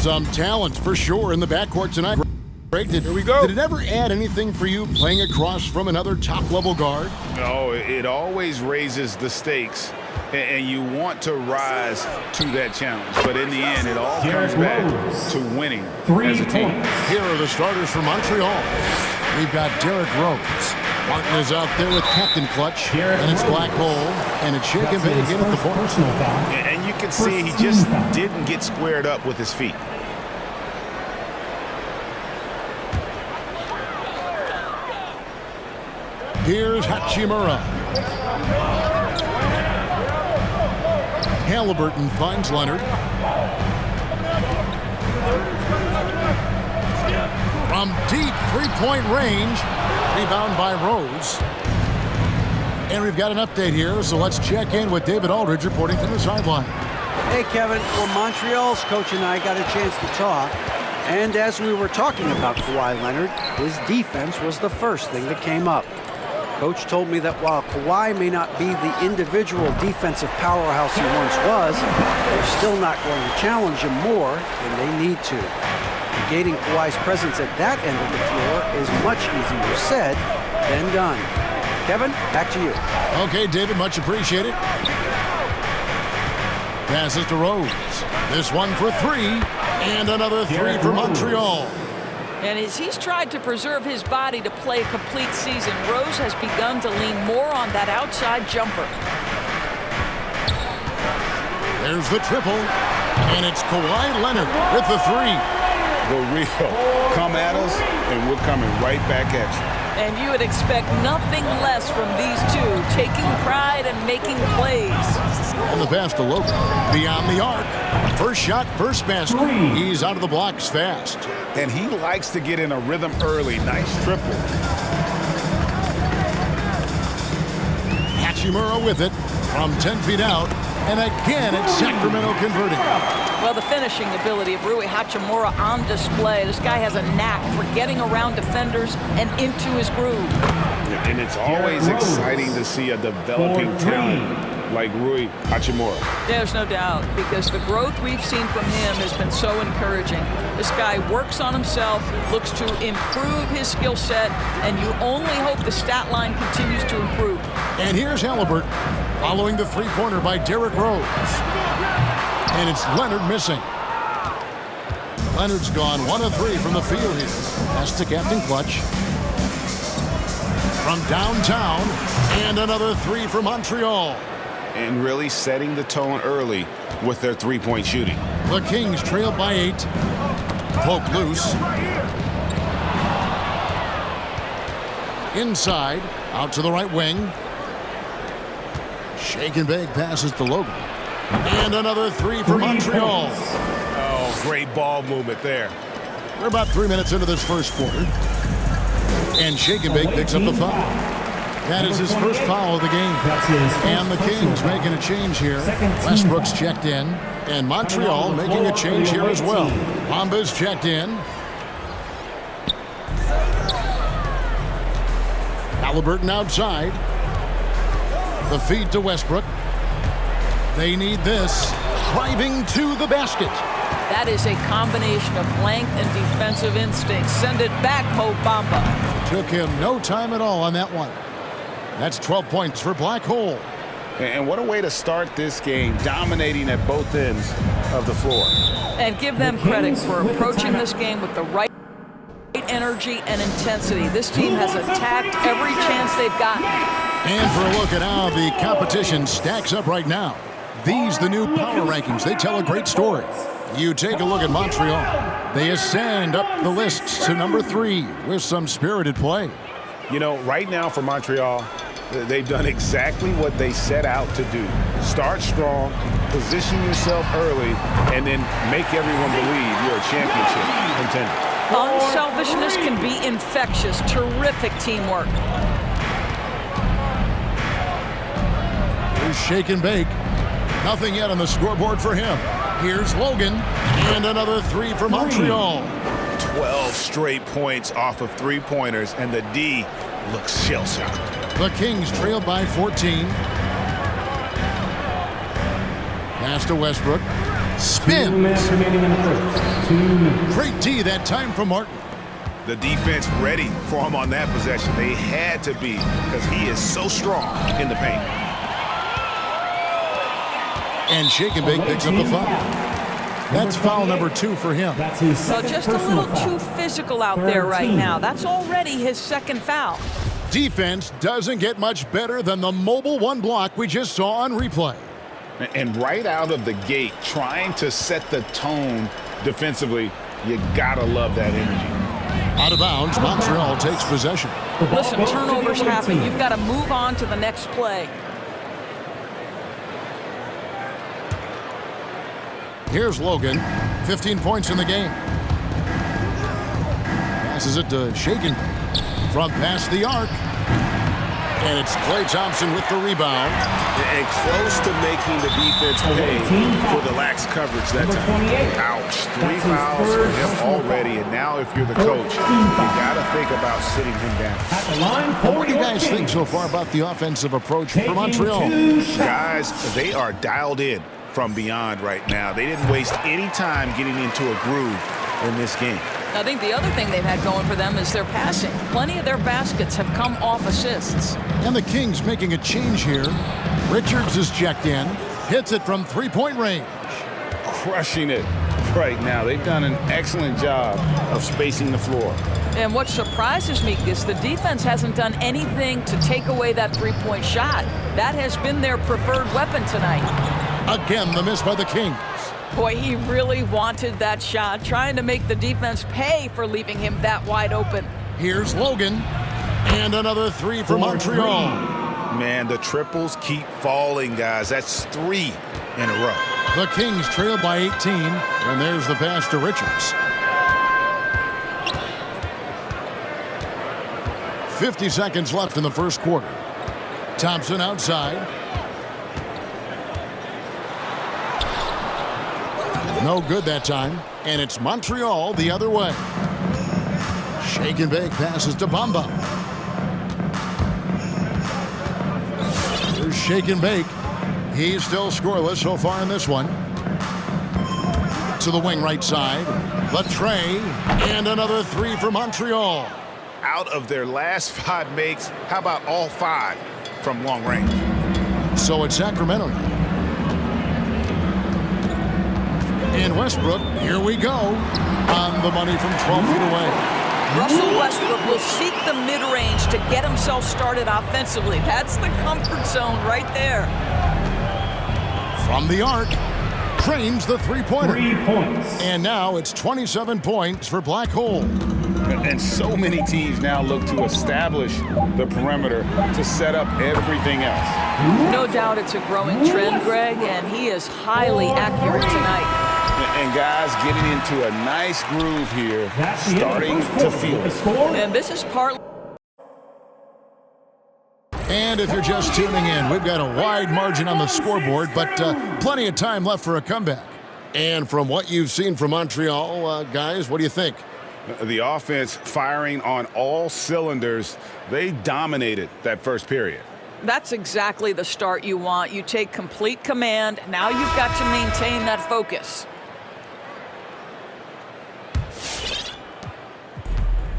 Some talent for sure in the backcourt tonight. Here we go. Did it ever add anything for you playing across from another top-level guard? No, it always raises the stakes, and you want to rise to that challenge. But in the end, it all comes back to winning as a team. Here are the starters for Montreal. We've got Derrick Rose. Martin is out there with Captain Clutch, and it's Black Hole, and it's Shake and Bake in at the point. And you can see he just didn't get squared up with his feet. Here's Hachimura. Halliburton finds Leonard. From deep three-point range. Rebound by Rose. And we've got an update here, so let's check in with David Aldridge reporting from the sideline. Hey, Kevin. Well, Montreal's coach and I got a chance to talk. And as we were talking about Kawhi Leonard, his defense was the first thing that came up. Coach told me that while Kawhi may not be the individual defensive powerhouse he once was, they're still not going to challenge him more than they need to. Negating Kawhi's presence at that end of the floor is much easier said than done. Kevin, back to you. Okay, David, much appreciated. Passes to Rose. This one for three, and another three for Montreal. And as he's tried to preserve his body to play a complete season, Rose has begun to lean more on that outside jumper. There's the triple, and it's Kawhi Leonard with the three. The real come at us, and we're coming right back at you. And you would expect nothing less from these two, taking pride and making plays. And the pass to Logan. Beyond the arc. First shot, first basket. He's out of the blocks fast. And he likes to get in a rhythm early. Nice triple. Hachimura with it from 10 feet out. And again, it's Sacramento converting. Well, the finishing ability of Rui Hachimura on display. This guy has a knack for getting around defenders and into his groove. And it's always exciting to see a developing talent like Rui Hachimura. There's no doubt, because the growth we've seen from him has been so encouraging. This guy works on himself, looks to improve his skill set, and you only hope the stat line continues to improve. And here's Halliburton following the three-pointer by Derrick Rose. And it's Leonard missing. Leonard's gone 1 of 3 from the field here. Pass to Captain Clutch. From downtown, and another three for Montreal. And really setting the tone early with their three-point shooting. The Kings trail by 8. Poke loose. Inside, out to the right wing. Shake and Bake passes to Logan. And another three for Montreal. Oh, great ball movement there. We're about 3 minutes into this first quarter. And Shake and Bake picks up the foul. That is his first foul of the game. And the Kings making a change here. Westbrook's checked in. And Montreal making a change here as well. Bamba's checked in. Halliburton outside. The feed to Westbrook. They need this. Driving to the basket. That is a combination of length and defensive instinct. Send it back, Mo Bamba. Took him no time at all on that one. That's 12 points for Black Hole. And what a way to start this game, dominating at both ends of the floor. And give them credit for approaching this game with the right energy and intensity. This team has attacked every chance they've gotten. And for a look at how the competition stacks up right now. These, the new power rankings, they tell a great story. You take a look at Montreal. They ascend up the list to number 3 with some spirited play. You know, right now for Montreal, they've done exactly what they set out to do. Start strong, position yourself early, and then make everyone believe you're a championship contender. Unselfishness can be infectious. Terrific teamwork. Here's Shake and Bake. Nothing yet on the scoreboard for him. Here's Logan, and another 3 for Montreal. 12 straight points off of three-pointers, and the D looks shell-shocked. The Kings trail by 14. Pass to Westbrook. Spins. 2 minutes remaining in the first. 2 minutes. Great D that time from Martin. The defense ready for him on that possession. They had to be because he is so strong in the paint. And Shake and Bake picks up the foul. That's foul number 2 for him. That's his So second just a personal little foul. too physical out there right now. That's already his second foul. Defense doesn't get much better than the mobile one block we just saw on replay. And right out of the gate, trying to set the tone defensively, you gotta love that energy. Out of bounds, Montreal takes possession. Listen, turnovers happen. You've got to move on to the next play. Here's Logan, 15 points in the game. Passes it to Shaken from past the arc. And it's Klay Thompson with the rebound. And close to making the defense pay for the lax coverage that time. Ouch. 3 fouls for him already. And now if you're the coach, you got to think about sitting him down. At the line What do you guys think so far about the offensive approach for Montreal? Guys, they are dialed in from beyond right now. They didn't waste any time getting into a groove in this game. I think the other thing they've had going for them is their passing. Plenty of their baskets have come off assists. And the Kings making a change here. Richards is checked in. Hits it from three-point range. Crushing it right now. They've done an excellent job of spacing the floor. And what surprises me is the defense hasn't done anything to take away that three-point shot. That has been their preferred weapon tonight. Again, the miss by the Kings. Boy, he really wanted that shot, trying to make the defense pay for leaving him that wide open. Here's Logan. And another 3 for Montreal. Man, the triples keep falling, guys. That's 3 in a row. The Kings trail by 18. And there's the pass to Richards. 50 seconds left in the first quarter. Thompson outside. No good that time. And it's Montreal the other way. Shake and Bake passes to Bamba. Here's Shake and Bake. He's still scoreless so far in this one. To the wing right side. Latre. And another 3 for Montreal. Out of their last 5 makes, how about all 5 from long range? So it's Sacramento now. And Westbrook, here we go. On the money from 12 feet away. Russell Westbrook will seek the mid-range to get himself started offensively. That's the comfort zone right there. From the arc, trains the three-pointer. 3 points. And now it's 27 points for Black Hole. And so many teams now look to establish the perimeter to set up everything else. No doubt it's a growing trend, Greg, and he is highly accurate tonight. And guys getting into a nice groove here, That's the starting to feel the it. score. And this is part. And if you're just tuning in, we've got a wide margin on the scoreboard, but plenty of time left for a comeback. And from what you've seen from Montreal, guys, what do you think? The offense firing on all cylinders. They dominated that first period. That's exactly the start you want. You take complete command. Now you've got to maintain that focus.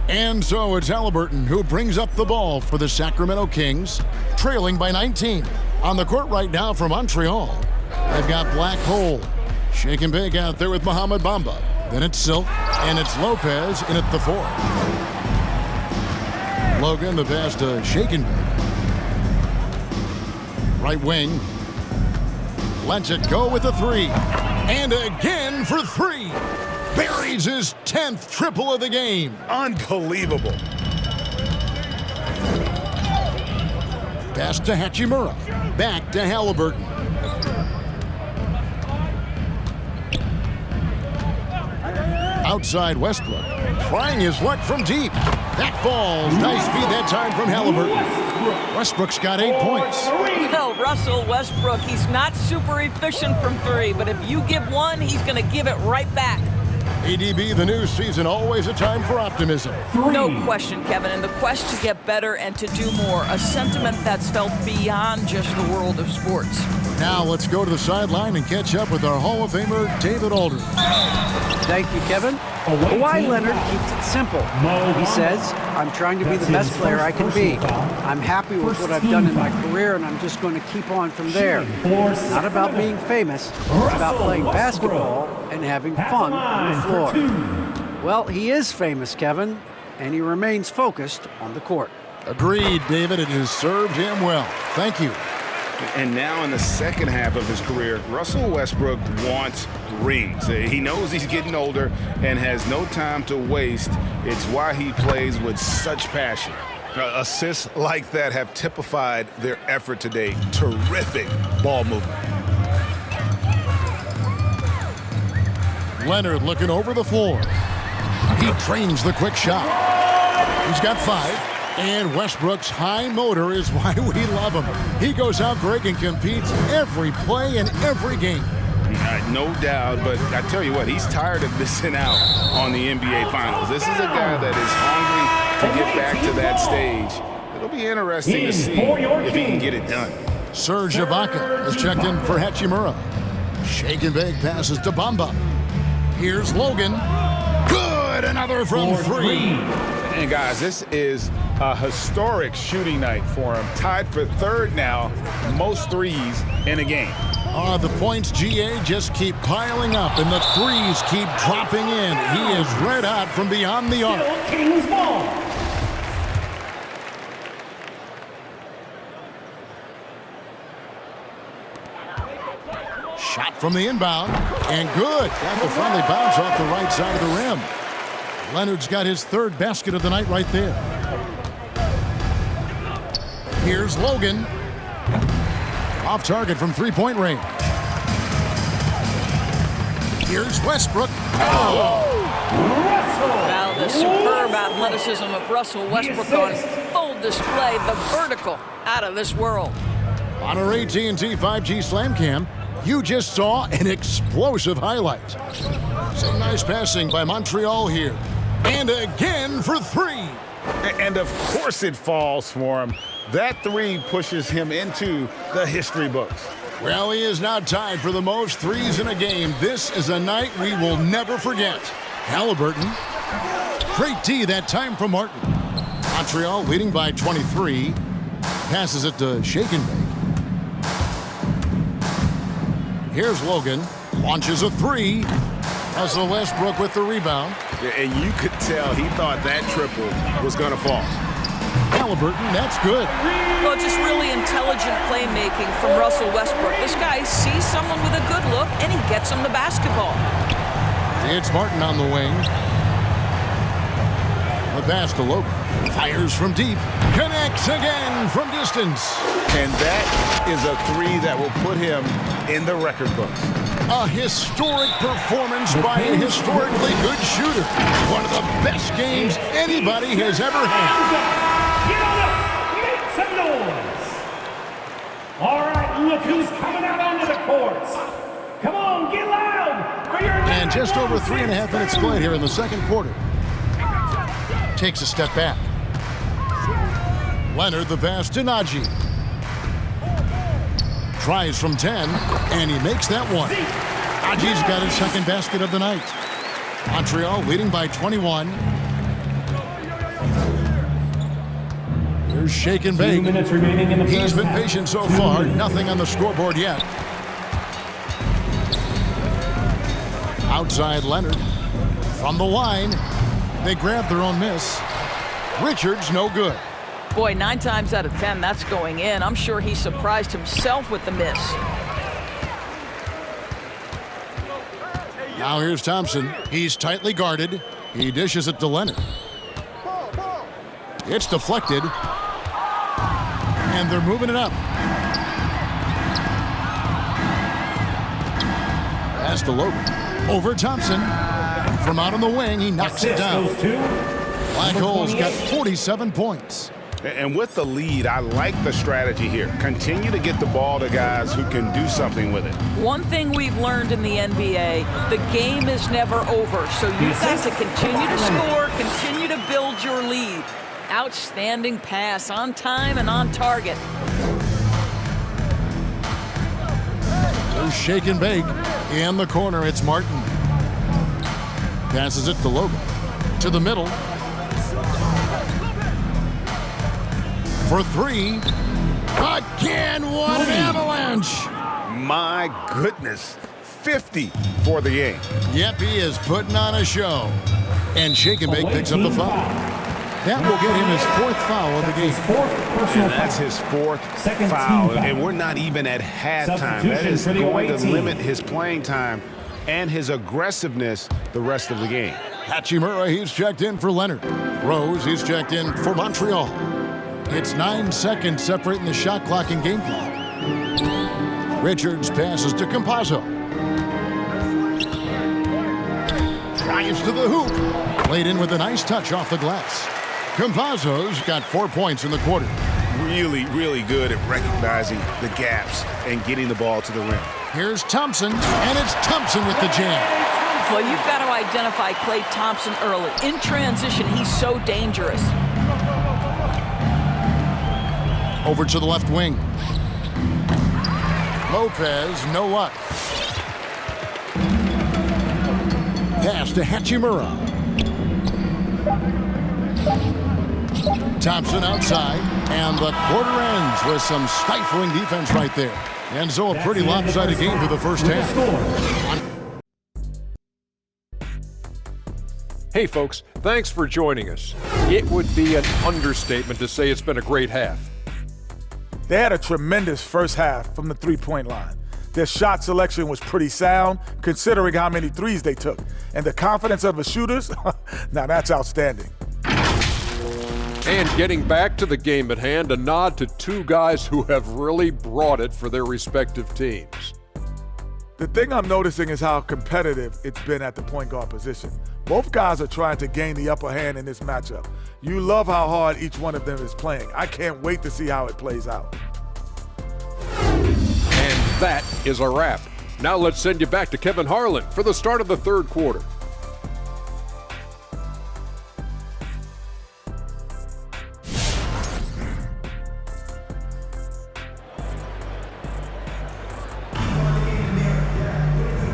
And so it's Halliburton who brings up the ball for the Sacramento Kings, trailing by 19. On the court right now for Montreal, they've got Black Hole. Shake and Bake out there with Mohamed Bamba. Then it's Silk, and it's Lopez in at the 4. Logan, the pass to Shake and Bake. Right wing. Lets it go with the 3. And again for 3. Buries his 10th triple of the game. Unbelievable. Pass to Hachimura. Back to Halliburton. Outside Westbrook. Trying his luck from deep. That falls. Nice feed that time from Halliburton. Westbrook's got 8 points. Well, Russell Westbrook, he's not super efficient from 3, but if you give one, he's going to give it right back. ADB, the new season, always a time for optimism. No question, Kevin, and the quest to get better and to do more, a sentiment that's felt beyond just the world of sports. Now let's go to the sideline and catch up with our Hall of Famer, David Aldridge. Thank you, Kevin. Kawhi Leonard keeps it simple. He says, I'm trying to be the best player I can be. I'm happy with what I've done in my career, and I'm just going to keep on from there. Not about being famous. It's about playing basketball and having fun on the floor. Well, he is famous, Kevin, and he remains focused on the court. Agreed, David. It has served him well. Thank you. And now in the second half of his career, Russell Westbrook wants rings. He knows he's getting older and has no time to waste. It's why he plays with such passion. Assists like that have typified their effort today. Terrific ball movement. Leonard looking over the floor. He trains the quick shot. He's got 5. And Westbrook's high motor is why we love him. He goes out, Greg, and competes every play and every game. No doubt, but I tell you what, he's tired of missing out on the NBA Finals. This is a guy that is hungry to get back to that stage. It'll be interesting to see if he can get it done. Serge Ibaka has checked in for Hachimura. Shake and bake passes to Bamba. Here's Logan. Good, another from 3. And guys, this is a historic shooting night for him. Tied for 3rd now, most threes in a game. The points, GA, just keep piling up, and the threes keep dropping in. He is red hot from beyond the arc. Kings ball. Shot from the inbound, and good. Got the friendly bounce off the right side of the rim. Leonard's got his 3rd basket of the night right there. Here's Logan. Off target from 3-point range. Here's Westbrook. Now the superb athleticism of Russell Westbrook on full display. The vertical out of this world. On our AT&T 5G Slam Cam, you just saw an explosive highlight. Some nice passing by Montreal here. And again for 3. And of course it falls for him. That 3 pushes him into the history books. Well, he is now tied for the most threes in a game. This is a night we will never forget. Halliburton. Great D that time from Martin. Montreal leading by 23. Passes it to Shake and Bake. Here's Logan. Launches a 3. Russell Westbrook with the rebound. And you could tell he thought that triple was going to fall. Halliburton, that's good. Well, just really intelligent playmaking from Russell Westbrook. This guy sees someone with a good look, and he gets him the basketball. It's Martin on the wing. The pass to Logan. Fires from deep. Connects again from distance. And that is a 3 that will put him in the record books. A historic performance by a historically good shooter. One of the best games anybody has ever had. Get on up! Make some noise! All right, look who's coming out onto the courts. Come on, get loud for your... And just over 3.5 minutes played here in the second quarter. Takes a step back. Leonard the pass to Najee. Tries from 10, and he makes that one. Najee's got his 2nd basket of the night. Montreal leading by 21. Here's Shake and Bake. 2 minutes remaining in the He's first been half. patient so far. Nothing on the scoreboard yet. Outside Leonard. From the line. They grab their own miss. Richards no good. Boy, 9 times out of 10, that's going in. I'm sure he surprised himself with the miss. Now here's Thompson. He's tightly guarded. He dishes it to Leonard. It's deflected. And they're moving it up. Pass to Logan. Over Thompson. From out on the wing, he knocks it down. Black Hole's got 47 points. And with the lead, I like the strategy here. Continue to get the ball to guys who can do something with it. One thing we've learned in the NBA, the game is never over. So you've got to continue to score, continue to build your lead. Outstanding pass, on time and on target. shake and bake. In the corner, it's Martin. Passes it to Logan. To the middle. For three. Again, what an avalanche! My goodness. 50 for the game. Yep, he is putting on a show. And Shake and Bake picks up the foul. That will get him his 4th foul of the game. And that's his 4th foul. And we're not even at halftime. That is going to limit his playing time and his aggressiveness the rest of the game. Hachimura, he's checked in for Leonard. Rose, he's checked in for Montreal. It's 9 seconds separating the shot clock and game clock. Richards passes to Campazzo. Drives to the hoop. Played in with a nice touch off the glass. Campazzo's got 4 points in the quarter. Really, really good at recognizing the gaps and getting the ball to the rim. Here's Thompson, and it's Thompson with the jam. Well, you've got to identify Klay Thompson early. In transition, he's so dangerous. Over to the left wing. Lopez, no luck. Pass to Hachimura. Thompson outside, and the quarter ends with some stifling defense right there. And so a pretty lopsided game for the first half. Hey folks, thanks for joining us. It would be an understatement to say it's been a great half. They had a tremendous first half from the three-point line. Their shot selection was pretty sound, considering how many threes they took. And the confidence of the shooters, now that's outstanding. And getting back to the game at hand, a nod to 2 guys who have really brought it for their respective teams. The thing I'm noticing is how competitive it's been at the point guard position. Both guys are trying to gain the upper hand in this matchup. You love how hard each one of them is playing. I can't wait to see how it plays out. And that is a wrap. Now let's send you back to Kevin Harlan for the start of the third quarter.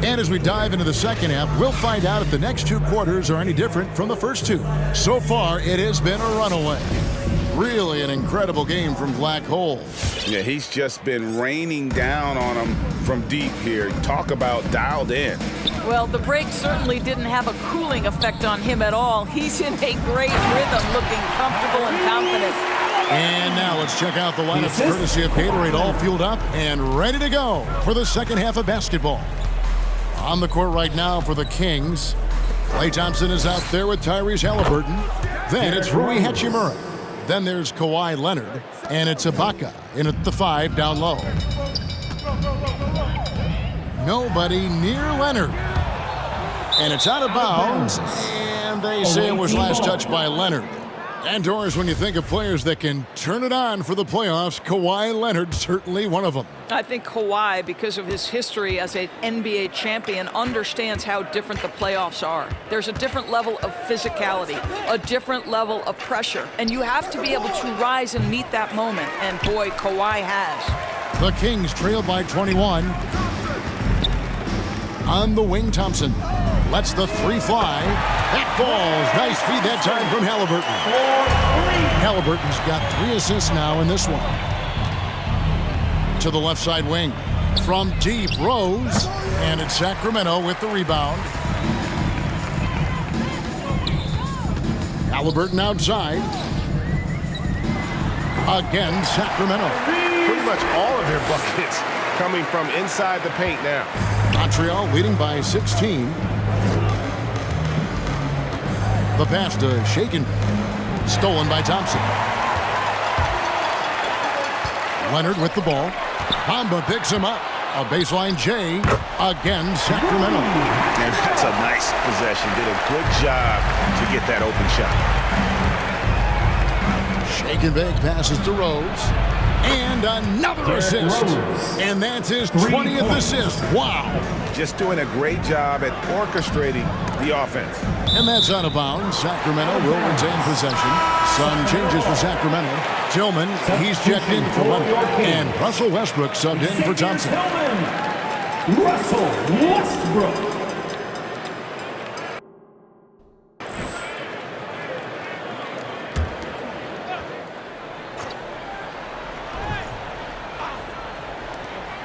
And as we dive into the second half, we'll find out if the next 2 quarters are any different from the first 2. So far, it has been a runaway. Really an incredible game from Black Hole. Yeah, he's just been raining down on them from deep here. Talk about dialed in. Well, the break certainly didn't have a cooling effect on him at all. He's in a great rhythm, looking comfortable and confident. And now let's check out the lineups courtesy of Gatorade, all fueled up and ready to go for the second half of basketball. On the court right now for the Kings, Klay Thompson is out there with Tyrese Halliburton. Then it's Rui Hachimura. Then there's Kawhi Leonard, and it's Ibaka in at the 5 down low. Nobody near Leonard. And it's out of bounds, and they say it was last touched by Leonard. And Doris, when you think of players that can turn it on for the playoffs, Kawhi Leonard certainly one of them. I think Kawhi, because of his history as an NBA champion, understands how different the playoffs are. There's a different level of physicality, a different level of pressure, and you have to be able to rise and meet that moment, and boy, Kawhi has. The Kings trail by 21. On the wing, Thompson lets the 3 fly. That falls. Nice feed that time from Halliburton. Halliburton's got 3 assists now in this one. To the left side wing. From deep, Rose. And it's Sacramento with the rebound. Halliburton outside. Again, Sacramento. Pretty much all of their buckets coming from inside the paint now. Montreal leading by 16. The pass to Shaken. Stolen by Thompson. Leonard with the ball. Bamba picks him up. A baseline J. Again, Sacramento. And that's a nice possession. Did a good job to get that open shot. Shaken Bake passes to Rose. And another assist. And that's his 20th assist. Wow. Just doing a great job at orchestrating the offense. And that's out of bounds. Sacramento will retain possession. Sun changes for Sacramento. Tillman, he's checked in for Leonard. And Russell Westbrook subbed in for Thompson. Russell Westbrook.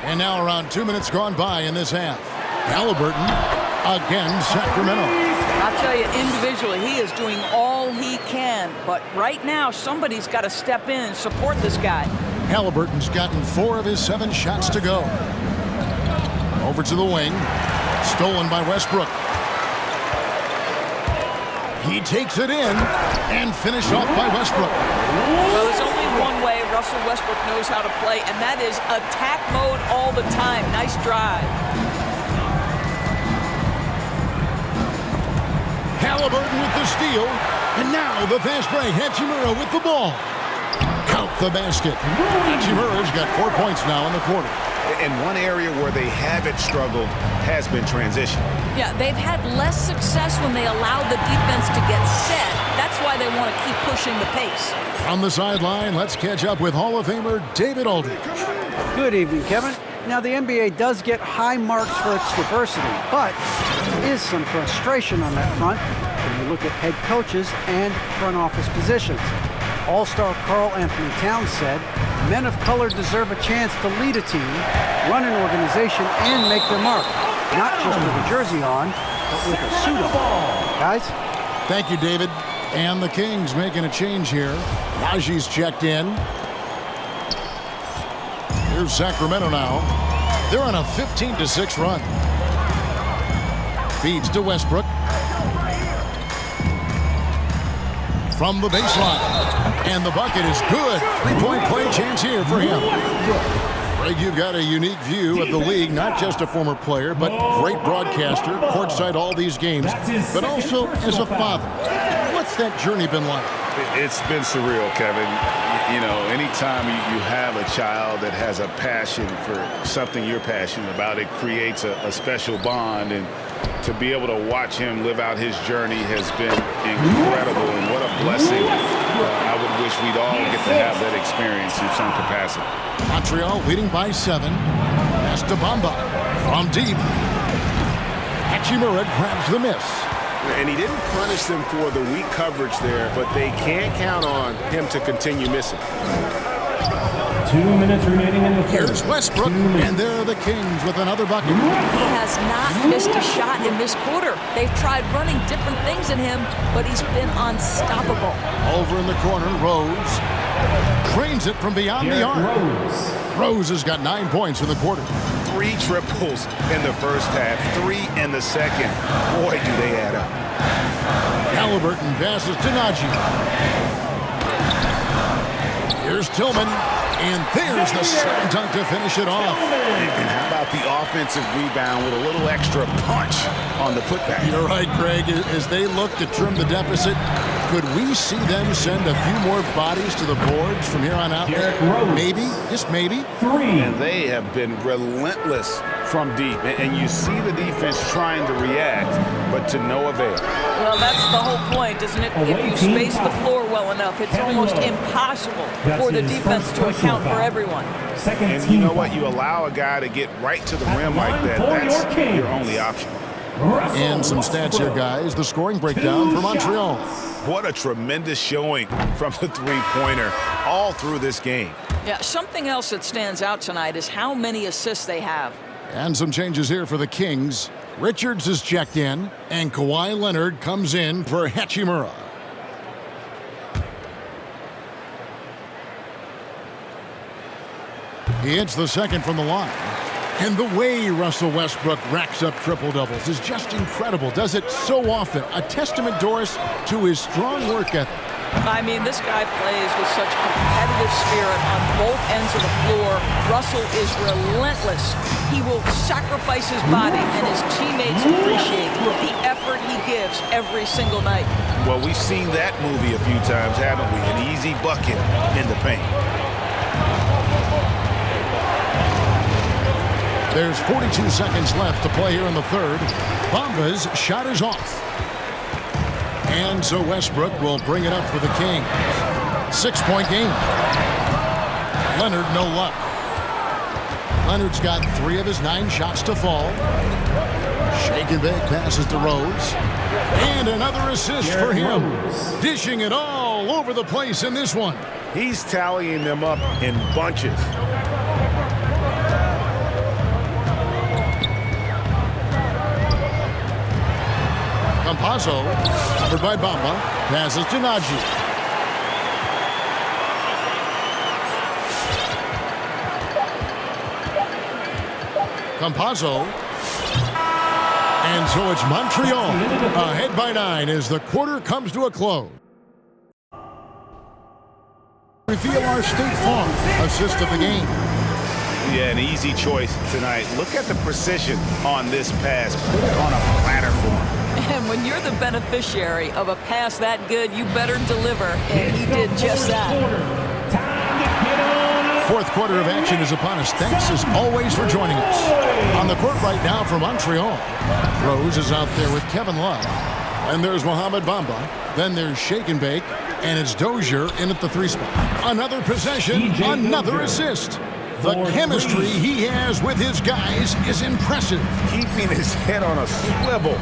And now around 2 minutes gone by in this half. Halliburton again, Sacramento. I'll tell you, individually, he is doing all he can. But right now, somebody's got to step in and support this guy. Halliburton's gotten 4 of his 7 shots to go. Over to the wing. Stolen by Westbrook. He takes it in and finished off by Westbrook. Well, there's only one way Russell Westbrook knows how to play, and that is attack mode all the time. Nice drive. Halliburton with the steal. And now the fast break. Hachimura with the ball. Count the basket. Hachimura's got 4 points now in the quarter. And one area where they haven't struggled has been transition. Yeah, they've had less success when they allow the defense to get set. That's why they want to keep pushing the pace. On the sideline, let's catch up with Hall of Famer David Aldridge. Good evening, Kevin. Now, the NBA does get high marks for its diversity, but there is some frustration on that front when you look at head coaches and front office positions. All-star Karl Anthony Towns said, men of color deserve a chance to lead a team, run an organization, and make their mark. Not just with a jersey on, but with a suit on. Guys? Thank you, David. And the Kings making a change here. Najee's checked in. Here's Sacramento now. They're on a 15-6 run. Feeds to Westbrook. From the baseline. And the bucket is good. 3-point play chance here for him. Greg, you've got a unique view of the league, not just a former player, but great broadcaster, courtside all these games, but also as a father. What's that journey been like? It's been surreal, Kevin. You know, anytime you have a child that has a passion for something you're passionate about, it creates a special bond. And to be able to watch him live out his journey has been incredible. And what a blessing. I would wish we'd all get to have that experience in some capacity. Montreal leading by 7. Pass to Bamba. From deep. Hachimura grabs the miss. And he didn't punish them for the weak coverage there, but they can't count on him to continue missing. 2 minutes remaining in the third. Here's Westbrook, and there are the Kings with another bucket. He has not missed a shot in this quarter. They've tried running different things in him, but he's been unstoppable. Over in the corner, Rose trains it from beyond the arc. Rose has got 9 points in the quarter. 3 triples in the first half, 3 in the second. Boy, do they add up. Halliburton passes to Najee. Here's Tillman, and there's the slam dunk to finish it off. And how about the offensive rebound with a little extra punch on the putback? You're right, Greg. As they look to trim the deficit, could we see them send a few more bodies to the boards from here on out? Maybe, just maybe. 3. And they have been relentless from deep. And you see the defense trying to react, but to no avail. Well, that's the whole point, isn't it? If you space the floor well enough, it's almost impossible for the defense to account for everyone. And you know what? You allow a guy to get right to the rim like that, that's your only option. And some stats here, guys. The scoring breakdown for Montreal. What a tremendous showing from the three-pointer all through this game. Yeah, something else that stands out tonight is how many assists they have. And some changes here for the Kings. Richards is checked in, and Kawhi Leonard comes in for Hachimura. He hits the second from the line. And the way Russell Westbrook racks up triple-doubles is just incredible. Does it so often. A testament, Doris, to his strong work ethic. I mean, this guy plays with such competitive spirit on both ends of the floor. Russell is relentless. He will sacrifice his body, and his teammates appreciate the effort he gives every single night. Well, we've seen that movie a few times, haven't we? An easy bucket in the paint. There's 42 seconds left to play here in the third. Bamba's shot is off. And so Westbrook will bring it up for the Kings. 6-point game. Leonard, no luck. Leonard's got 3 of his 9 shots to fall. Shake and bake passes to Rose. And another assist for him. Dishing it all over the place in this one. He's tallying them up in bunches. Campazzo, covered by Bamba, passes to Nagy. Campazzo. And so it's Montreal ahead by 9 as the quarter comes to a close. Reveal our State Farm assist of the game. Yeah, an easy choice tonight. Look at the precision on this pass. Put it on a platter for him. And when you're the beneficiary of a pass that good, you better deliver. And he did just that. Fourth quarter of action is upon us. Thanks as always for joining us. On the court right now for Montreal. Rose is out there with Kevin Love. And there's Mohamed Bamba. Then there's Shake and Bake. And it's Dozier in at the 3 spot. Another possession, another assist. The chemistry he has with his guys is impressive. Keeping his head on a swivel,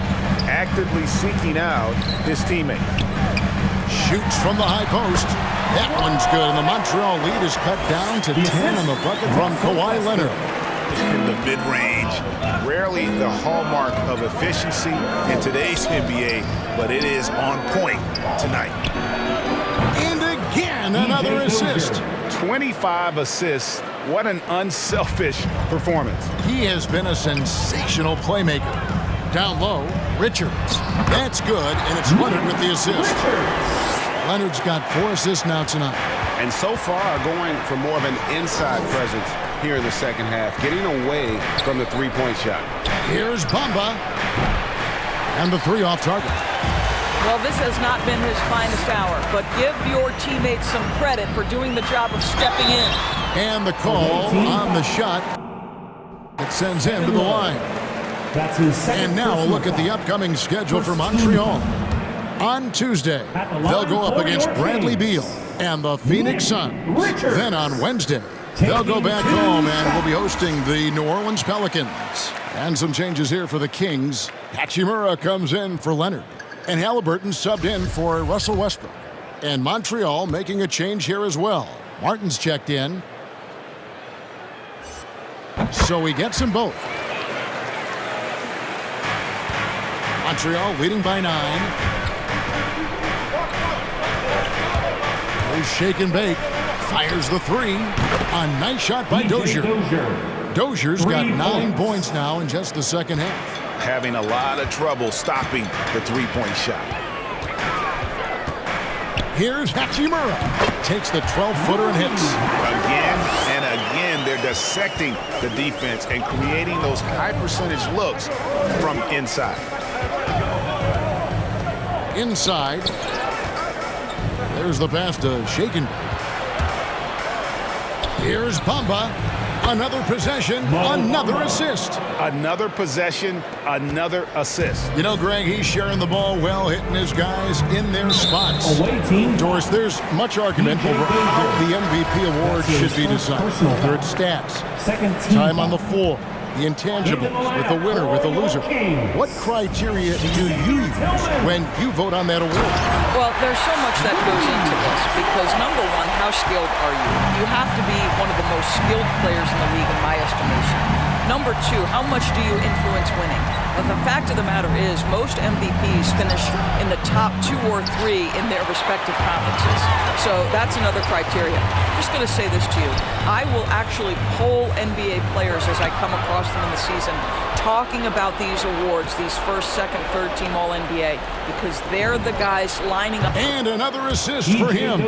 actively seeking out his teammate. Shoots from the high post. That one's good, and the Montreal lead is cut down to 10 on the bucket from Kawhi Leonard. In the mid-range, rarely the hallmark of efficiency in today's NBA, but it is on point tonight. And again, another assist. 25 assists. What an unselfish performance. He has been a sensational playmaker. Down low, Richards. That's good, and it's Leonard with the assist. Leonard's got 4 assists now tonight. And so far going for more of an inside presence here in the second half, getting away from the three-point shot. Here's Bamba. And the 3 off target. Well, this has not been his finest hour, but give your teammates some credit for doing the job of stepping in. And the call on the shot. It sends him to the line. And now a look at the upcoming schedule for Montreal. On Tuesday, they'll go up against Bradley Beal and the Phoenix Suns. Then on Wednesday, they'll go back home and will be hosting the New Orleans Pelicans. And some changes here for the Kings. Hachimura comes in for Leonard. And Halliburton subbed in for Russell Westbrook. And Montreal making a change here as well. Martin's checked in. So he gets them both. Montreal leading by 9. There's Shake and Bake. Fires the 3. A nice shot by Dozier. Dozier's got 9 points now in just the second half. Having a lot of trouble stopping the three-point shot. Here's Hachimura. Takes the 12-footer and hits. Again and again, they're dissecting the defense and creating those high-percentage looks from inside. Inside. There's the pass to Shake and Bake. Here's Bamba. Another possession, another assist. Another possession, another assist. You know, Greg, he's sharing the ball well, hitting his guys in their spots. Doris, there's much argument over how the MVP award should be decided. Whether it's stats, time on the floor, the intangibles, with the winner, with the loser. What criteria do you use when you vote on that award? Well, there's so much that goes into this because, number one, how skilled are you? You have to be one of the most skilled players in the league, in my estimation. Number two, how much do you influence winning? But the fact of the matter is, most MVPs finish in the top 2 or 3 in their respective conferences. So that's another criteria. I'm just going to say this to you. I will actually poll NBA players as I come across them in the season, talking about these awards, these first, second, third team All-NBA, because they're the guys lining up. And another assist for him.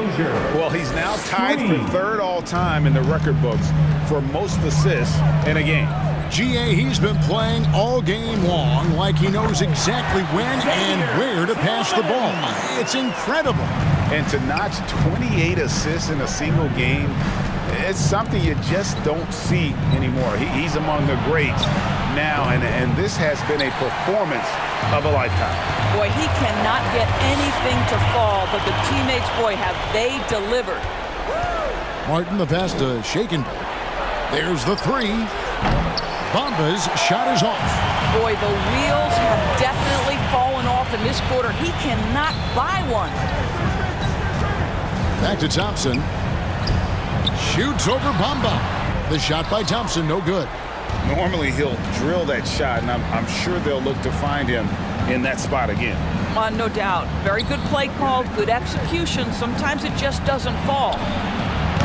Well, he's now tied for 3rd all-time in the record books for most assists in a game. GA, he's been playing all game long like he knows exactly when and where to pass the ball. It's incredible. And to notch 28 assists in a single game, it's something you just don't see anymore. He's among the greats now, and this has been a performance of a lifetime. Boy, he cannot get anything to fall, but the teammates, boy, have they delivered. Martin, the pass to Shake and Bake. There's the 3. Bamba's shot is off. Boy, the wheels have definitely fallen off in this quarter. He cannot buy one. Back to Thompson. Shoots over Bamba. The shot by Thompson, no good. Normally he'll drill that shot, and I'm sure they'll look to find him in that spot again. No doubt. Very good play call, good execution. Sometimes it just doesn't fall.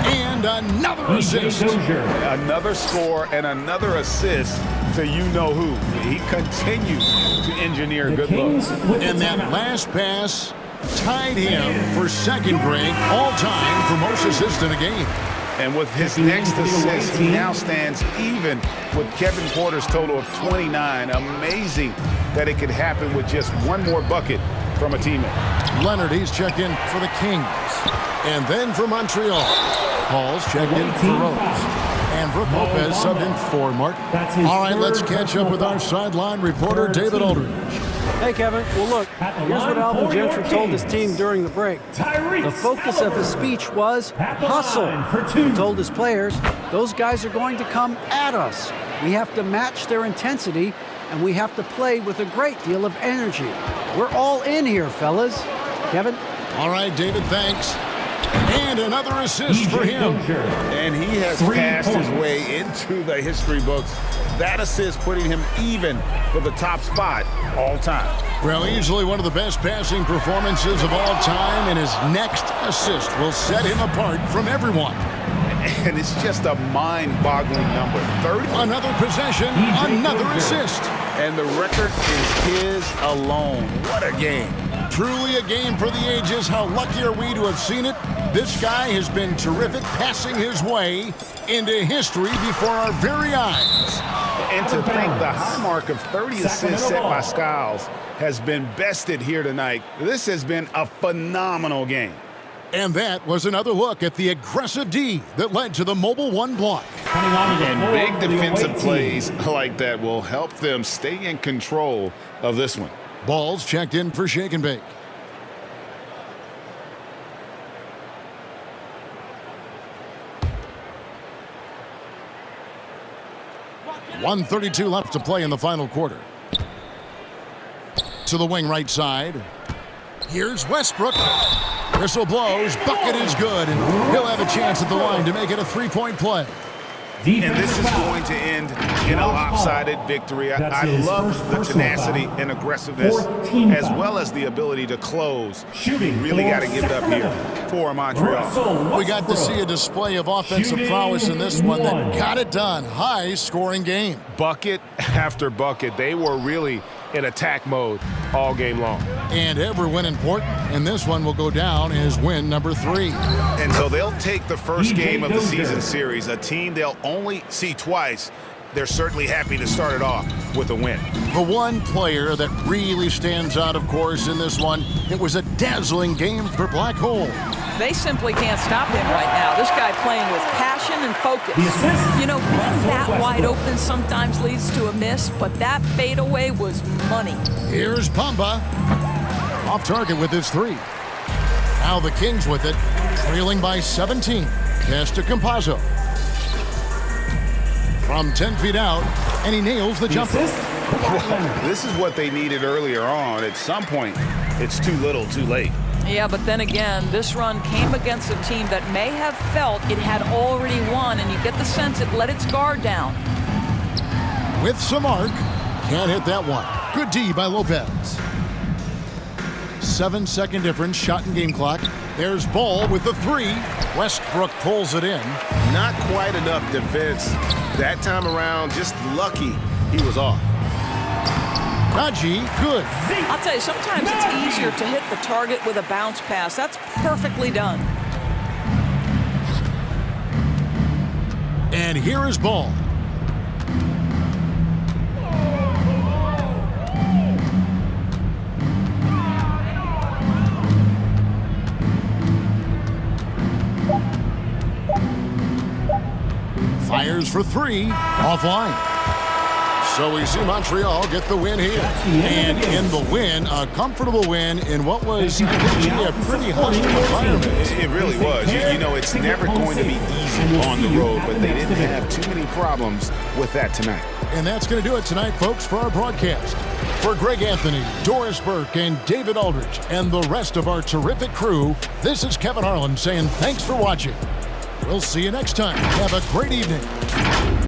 And another assist. Another score and another assist to you-know-who. He continues to engineer good looks. And that last pass tied him for second rank all-time for most assists in a game. And with his next assist, he now stands even with Kevin Porter's total of 29. Amazing that it could happen with just one more bucket from a teammate. Leonard, he's checked in for the Kings. And then for Montreal. Paul's checked in for Rose. And Brook Lopez subbed in for Martin. All right, let's catch up with our sideline reporter, David Aldridge. Hey, Kevin. Well, look, here's what Alvin Gentry told his team during the break. The focus of his speech was hustle. He told his players, those guys are going to come at us. We have to match their intensity, and we have to play with a great deal of energy. We're all in here, fellas. Kevin? All right, David, thanks. And another assist for him. And he has passed his way into the history books. That assist putting him even for the top spot all time. Well, easily one of the best passing performances of all time, and his next assist will set him apart from everyone. And it's just a mind-boggling number. 30. Another possession, another assist. And the record is his alone. What a game. Truly a game for the ages. How lucky are we to have seen it? This guy has been terrific, passing his way into history before our very eyes. And to think the high mark of 30 assists set by Skiles has been bested here tonight. This has been a phenomenal game. And that was another look at the aggressive D that led to the Mobile One block. And big defensive plays like that will help them stay in control of this one. Ball's checked in for Shake and Bake. .132 left to play in the final quarter. To the wing right side. Here's Westbrook. Whistle blows. Bucket is good. And he'll have a chance at the line to make it a three-point play. And this is going to end in a lopsided victory. I love the tenacity and aggressiveness, as well as the ability to close. Really got to give it up here for Montreal. We got to see a display of offensive prowess in this one that got it done. High-scoring game. Bucket after bucket. They were really in attack mode all game long. And every win important, and this one will go down as win number 3. And so they'll take the first game of the season series, a team they'll only see twice. They're certainly happy to start it off with a win. The one player that really stands out, of course, in this one, it was a dazzling game for Black Hole. They simply can't stop him right now. This guy playing with passion and focus. You know, being that wide open sometimes leads to a miss, but that fadeaway was money. Here's Bamba. Off target with his 3. Now the Kings with it, trailing by 17. Pass to Campazzo. From 10 feet out, and he nails the jumper. This is what they needed earlier on. At some point, it's too little, too late. Yeah, but then again, this run came against a team that may have felt it had already won, and you get the sense it let its guard down. With some arc, can't hit that one. Good D by Lopez. 7-second difference, shot and game clock. There's Ball with the 3. Westbrook pulls it in. Not quite enough defense that time around. Just lucky he was off. Najee, good. I'll tell you, sometimes it's easier to hit the target with a bounce pass. That's perfectly done. And here is Ball. Fires for 3, offline. So we see Montreal get the win here. And in the win, a comfortable win in what was actually a pretty hostile environment. It really was. You know, it's never going to be easy on the road, but they didn't have too many problems with that tonight. And that's going to do it tonight, folks, for our broadcast. For Greg Anthony, Doris Burke, and David Aldridge, and the rest of our terrific crew, this is Kevin Harlan saying thanks for watching. We'll see you next time. Have a great evening.